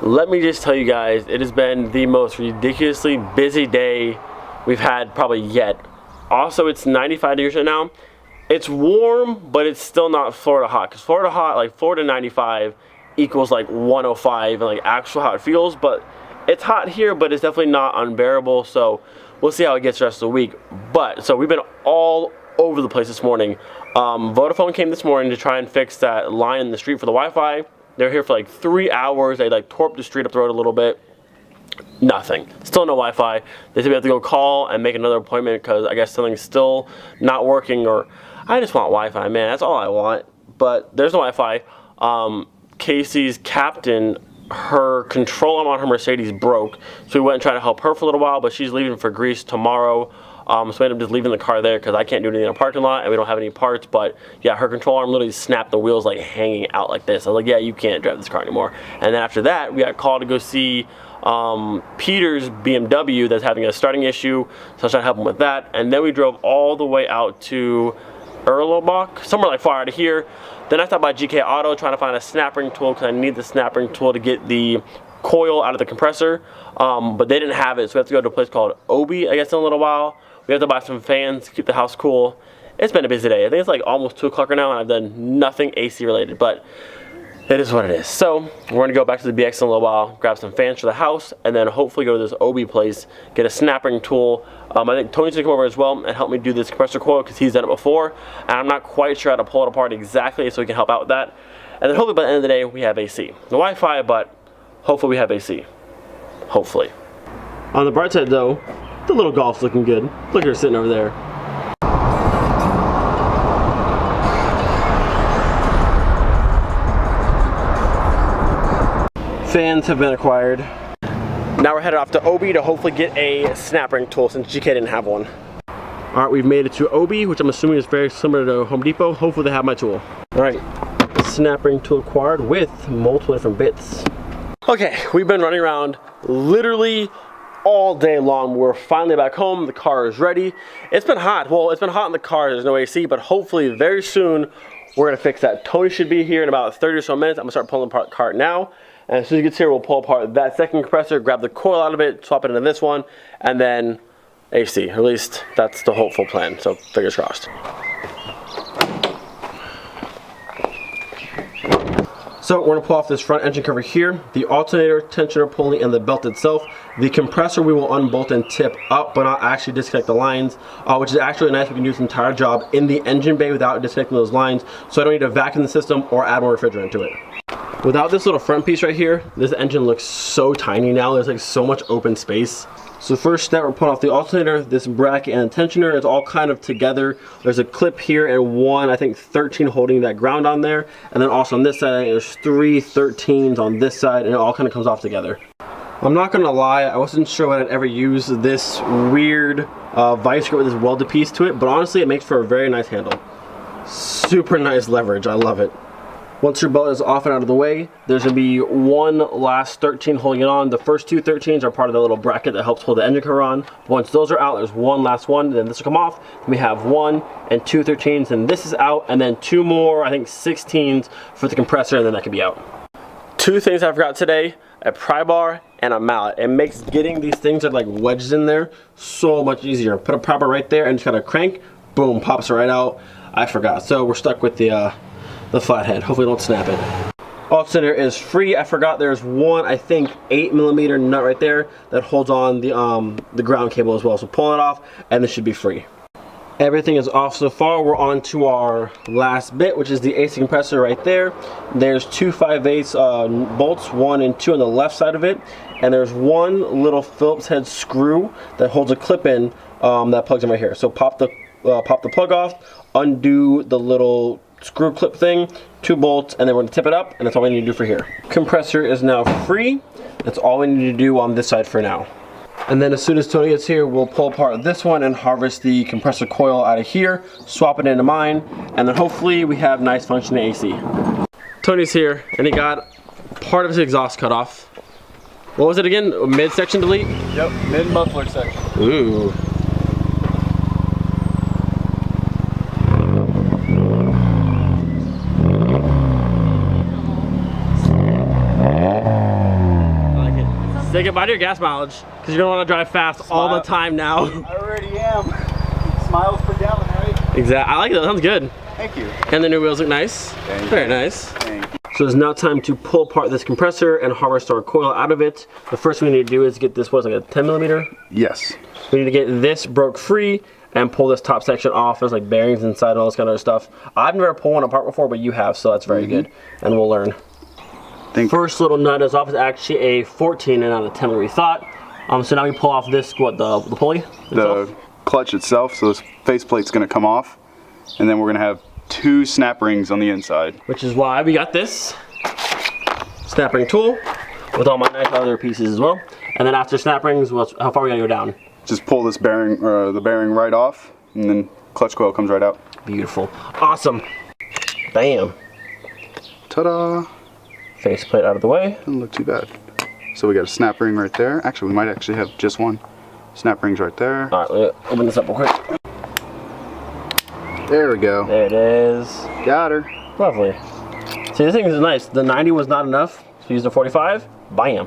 Let me just tell you guys, it has been the most ridiculously busy day we've had probably yet. Also, it's 95 degrees right now. It's warm, but it's still not Florida hot. Because Florida hot, like Florida 95 equals like 105 and like actual how it feels. But it's hot here, but it's definitely not unbearable. So we'll see how it gets the rest of the week. But so we've been all over the place this morning. Vodafone came this morning to try and fix that line in the street for the Wi-Fi. They're here for like 3 hours. They like tore up the street up the road a little bit. Nothing. Still no Wi-Fi. They said we have to go call and make another appointment because I guess something's still not working, or I just want Wi-Fi, man. That's all I want. But there's no Wi-Fi. Casey's captain, her control arm on her Mercedes broke, so we went and tried to help her for a little while, but she's leaving for Greece tomorrow. So we ended up just leaving the car there because I can't do anything in a parking lot and we don't have any parts. But yeah, her control arm literally snapped, the wheels like hanging out like this. I was like, yeah, you can't drive this car anymore. And then after that, we got called to go see Peter's BMW that's having a starting issue. So I was trying to help him with that. And then we drove all the way out to Erlebach, somewhere like far out of here. Then I stopped by GK Auto trying to find a snap ring tool because I need the snap ring tool to get the coil out of the compressor. But they didn't have it, so we have to go to a place called Obi, I guess, in a little while. We have to buy some fans to keep the house cool. It's been a busy day. I think it's like almost 2 o'clock right now, and I've done nothing AC related, but it is what it is. So we're gonna go back to the BX in a little while, grab some fans for the house, and then hopefully go to this Obi place, get a snap ring tool. I think Tony's gonna come over as well and help me do this compressor coil because he's done it before, and I'm not quite sure how to pull it apart exactly, so he can help out with that. And then hopefully by the end of the day, we have AC. No Wi-Fi, but hopefully we have AC. Hopefully. On the bright side though, the little Golf's looking good. Look at her sitting over there. Fans have been acquired. Now we're headed off to Obi to hopefully get a snap ring tool since GK didn't have one. Alright, we've made it to Obi, which I'm assuming is very similar to Home Depot. Hopefully they have my tool. Alright, snap ring tool acquired with multiple different bits. Okay, we've been running around literally all day long. We're finally back home. The car is ready. It's been hot. Well, it's been hot in the car. There's no AC, but hopefully very soon we're gonna fix that. Tony should be here in about 30 or so minutes. I'm gonna start pulling apart the car now. And as soon as he gets here, we'll pull apart that second compressor, grab the coil out of it, swap it into this one, and then AC. Or at least that's the hopeful plan. So fingers crossed. So we're gonna pull off this front engine cover here, the alternator, tensioner pulley, and the belt itself. The compressor we will unbolt and tip up, but not actually disconnect the lines, which is actually nice. We can do this entire job in the engine bay without disconnecting those lines, so I don't need to vacuum the system or add more refrigerant to it. Without this little front piece right here, this engine looks so tiny now. There's like so much open space. So first step, we're pulling off the alternator, this bracket and tensioner. It's all kind of together. There's a clip here and one, I think 13 holding that ground on there. And then also on this side, there's 3 13s on this side, and it all kind of comes off together. I'm not gonna lie, I wasn't sure I'd ever use this weird vice grip with this welded piece to it, but honestly it makes for a very nice handle. Super nice leverage, I love it. Once your belt is off and out of the way, there's gonna be one last 13 holding it on. The first 2 13s are part of the little bracket that helps hold the engine cover on. Once those are out, there's one last one, then this will come off. Then we have 1 and 2 13s, and this is out, and then 2 more, I think 16s for the compressor, and then that can be out. 2 things I forgot today, a pry bar and a mallet. It makes getting these things that are like wedges in there so much easier. Put a pry bar right there and just gotta crank, boom, pops it right out. I forgot, so we're stuck with the flathead. Hopefully don't snap it. Alternator is free. I forgot there's one, I think 8mm nut right there that holds on the ground cable as well. So pull it off and this should be free. Everything is off so far. We're on to our last bit, which is the AC compressor right there. There's 2 5/8 bolts, 1 and 2 on the left side of it. And there's one little Phillips head screw that holds a clip in that plugs in right here. So pop the plug off, undo the little screw clip thing, 2 bolts, and then we're gonna tip it up, and that's all we need to do for here. Compressor is now free. That's all we need to do on this side for now. And then as soon as Tony gets here, we'll pull apart this one and harvest the compressor coil out of here, swap it into mine, and then hopefully we have nice functioning AC. Tony's here, and he got part of his exhaust cut off. What was it again? Mid-section delete? Yep, mid-muffler section. Ooh. Say goodbye to your gas mileage, because you're gonna want to drive fast all the time now. I already am. Smiles per gallon, right? Exactly. I like that. That sounds good. Thank you. And the new wheels look nice. Very nice. Thank you. So it's now time to pull apart this compressor and harvest our coil out of it. The first thing we need to do is get this, what's like a 10 millimeter? Yes. We need to get this broke free and pull this top section off. There's like bearings inside and all this kind of stuff. I've never pulled one apart before, but you have, so that's very good. And we'll learn. First little nut is off is actually a 14 and not a 10 like we thought. So now we pull off this, what, the pulley itself? The clutch itself, so this faceplate's gonna come off. And then we're gonna have 2 snap rings on the inside. Which is why we got this snap ring tool with all my nice other pieces as well. And then after snap rings, how far we gotta go down? Just pull this bearing, the bearing right off, and then clutch coil comes right out. Beautiful. Awesome. Bam. Ta-da. Faceplate out of the way. Doesn't look too bad. So we got a snap ring right there. Actually, we might actually have just one. Snap rings right there. All right, let me open this up real quick. There we go. There it is. Got her. Lovely. See, this thing is nice. The 90 was not enough, so we used a 45. Bam.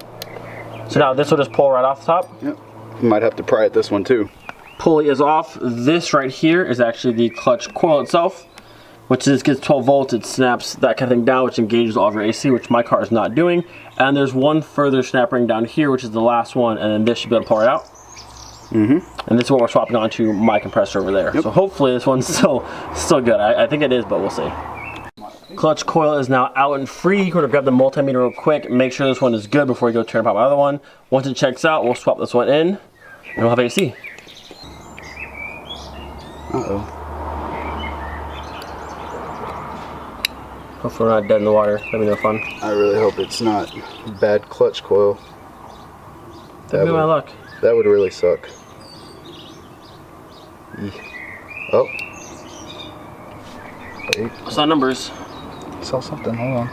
So now this will just pull right off the top. Yep. You might have to pry at this one too. Pulley is off. This right here is actually the clutch coil itself, which is gets 12 volts. It snaps that kind of thing down, which engages all of your AC, which my car is not doing. And there's one further snap ring down here, which is the last one, and then this should be able to pull it out. And this is what we're swapping onto my compressor over there. So hopefully this one's still good. I think it is, but we'll see. Clutch coil is now out and free. You're going to grab the multimeter real quick, make sure this one is good before you go turn apart my other one. Once it checks out, we'll swap this one in, and we'll have AC. Hopefully we're not dead in the water. That'd be no fun. I really hope it's not bad clutch coil. That'd be my luck. That would really suck. Oh. Wait. I saw numbers. I saw something. Hold on.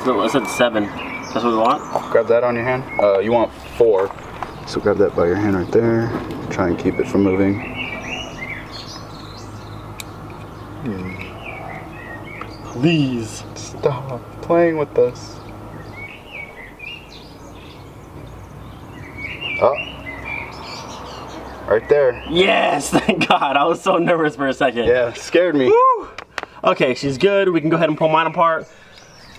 So I said 7. That's what we want? Grab that on your hand. You want 4. So grab that by your hand right there. Try and keep it from moving. Please. Stop playing with this. Oh. Right there. Yes, thank God. I was so nervous for a second. Yeah, scared me. Woo. Okay, she's good. We can go ahead and pull mine apart.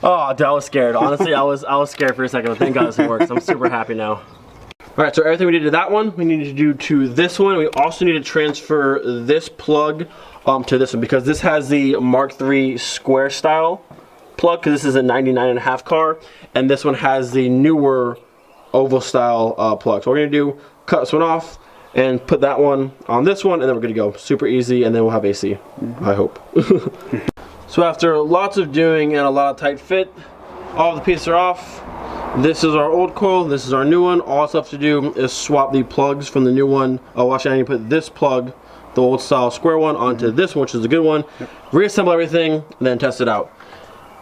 Oh, dude, I was scared. Honestly, I was scared for a second, but thank God this works. I'm super happy now. All right, so everything we did to that one, we need to do to this one. We also need to transfer this plug to this one because this has the Mark III square style plug because this is a 99.5 car, and this one has the newer oval style plug. So what we're gonna do, cut this one off and put that one on this one, and then we're gonna go. Super easy, and then we'll have AC, I hope. So after lots of doing and a lot of tight fit, all the pieces are off. This is our old coil, this is our new one. All it's left to do is swap the plugs from the new one. Oh, actually I need to put this plug, the old style square one, onto this one, which is a good one. Reassemble everything, and then test it out.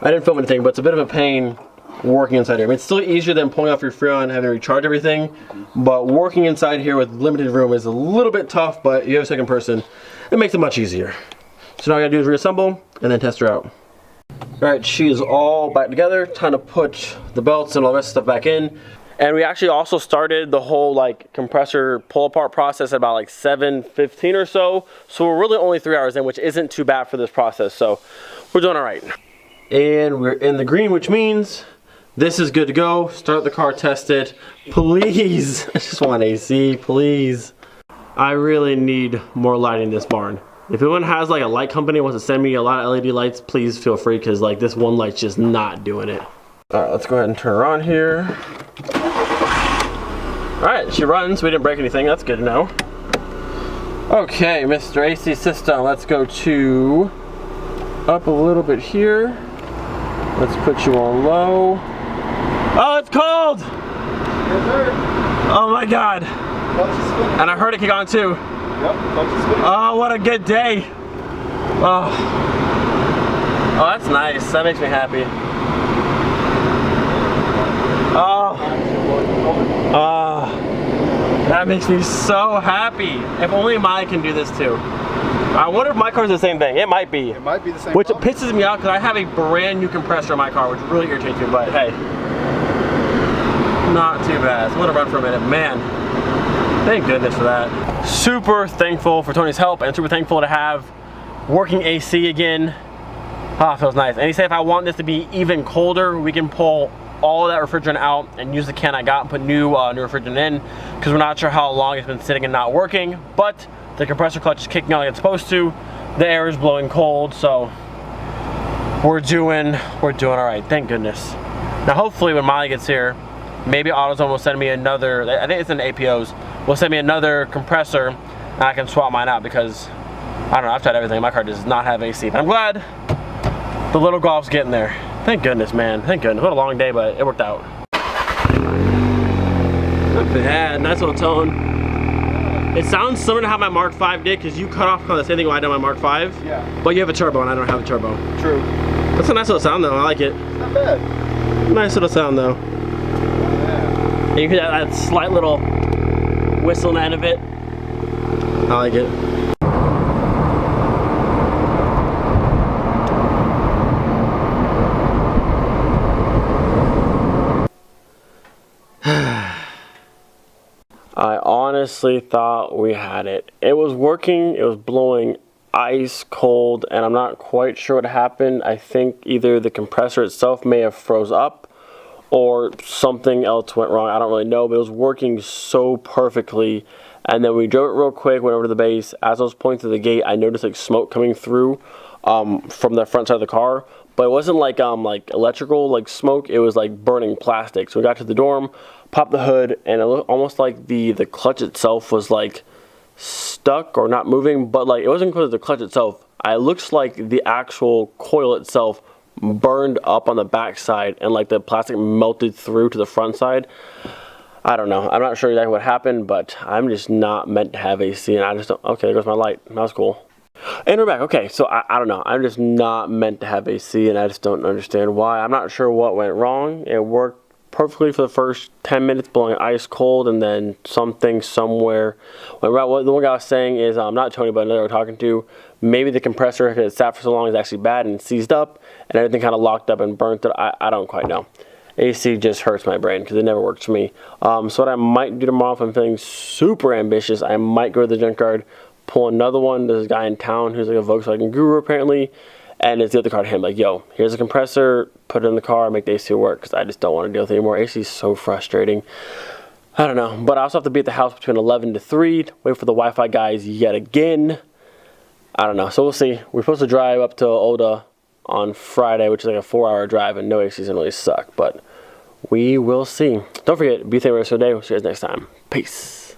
I didn't film anything, but it's a bit of a pain working inside here. I mean, it's still easier than pulling off your Freon and having to recharge everything, but working inside here with limited room is a little bit tough, but you have a second person, it makes it much easier. So now all I gotta do is reassemble and then test her out. All right, she is all back together. Time to put the belts and all the rest of the stuff back in. And we actually also started the whole like compressor pull apart process at about like 7:15 or so. So we're really only 3 hours in, which isn't too bad for this process. So we're doing all right. And we're in the green, which means this is good to go. Start the car, test it. Please, I just want AC, please. I really need more lighting in this barn. If anyone has like a light company wants to send me a lot of LED lights, please feel free, because like this one light's just not doing it. All right, let's go ahead and turn her on here. All right, she runs. We didn't break anything. That's good to know. Okay, Mr. AC system, let's go to up a little bit here. Let's put you on low. Oh, it's cold! Oh my God. And I heard it kick on too. Oh, what a good day. Oh, that's nice. That makes me happy. Oh, that makes me so happy. If only mine can do this too. I wonder if my car's the same thing. It might be. It might be the same. Which problem. pisses me out because I have a brand new compressor in my car, which really irritates me, but hey. Not too bad. So let it run for a minute. Man, thank goodness for that. Super thankful for Tony's help and super thankful to have working AC again. Ah, feels nice. And he said if I want this to be even colder, we can pull all of that refrigerant out and use the can I got and put new refrigerant in, because we're not sure how long it's been sitting and not working, but the compressor clutch is kicking on like it's supposed to. The air is blowing cold, so we're doing all right, thank goodness. Now hopefully when Molly gets here, maybe AutoZone will send me another, I think it's in the APOs, will send me another compressor and I can swap mine out, because I don't know, I've tried everything. My car does not have AC, but I'm glad the little golf's getting there. Thank goodness, man. Thank goodness. What a long day, but it worked out. Not bad. Nice little tone. It sounds similar to how my Mark V did, because you cut off kind of the same thing when I did my Mark V. Yeah. But you have a turbo, and I don't have a turbo. True. That's a nice little sound, though. I like it. It's not bad. Nice little sound, though. Yeah. And you hear that slight little whistle in the end of it. I like it. I honestly thought we had it. It was working, it was blowing ice cold, and I'm not quite sure what happened. I think either the compressor itself may have froze up or something else went wrong. I don't really know, but it was working so perfectly. And then we drove it real quick, went over to the base. As I was pulling through the gate, I noticed like smoke coming through from the front side of the car. But it wasn't like electrical like smoke, it was like burning plastic. So we got to the dorm, popped the hood, and it looked almost like the clutch itself was like stuck or not moving, but like it wasn't because of the clutch itself. It looks like the actual coil itself burned up on the back side and like the plastic melted through to the front side. I don't know. I'm not sure exactly what happened, but I'm just not meant to have AC, and I just don't. Okay, there goes my light. That was cool. And we're back. Okay, so I don't know. I'm just not meant to have AC, and I just don't understand why. I'm not sure what went wrong. It worked perfectly for the first 10 minutes, blowing ice cold, and then something somewhere went wrong. What the one guy was saying is, not Tony, but another we're talking to, maybe the compressor, because it sat for so long, is actually bad and seized up, and everything kind of locked up and burnt it. I don't quite know. AC just hurts my brain because it never works for me. So what I might do tomorrow, if I'm feeling super ambitious, I might go to the junkyard, pull another one. There's a guy in town who's like a Volkswagen guru apparently, and it's the other car to him, like, yo, here's a compressor, put it in the car, make the AC work, because I just don't want to deal with it anymore. AC is so frustrating. I don't know, but I also have to be at the house between 11 to 3, wait for the Wi-Fi guys yet again. I don't know, so we'll see. We're supposed to drive up to Oda on Friday, which is like a 4-hour drive, and no AC doesn't really suck, but we will see. Don't forget, be thankful for the rest of the day. We'll see you guys next time. Peace.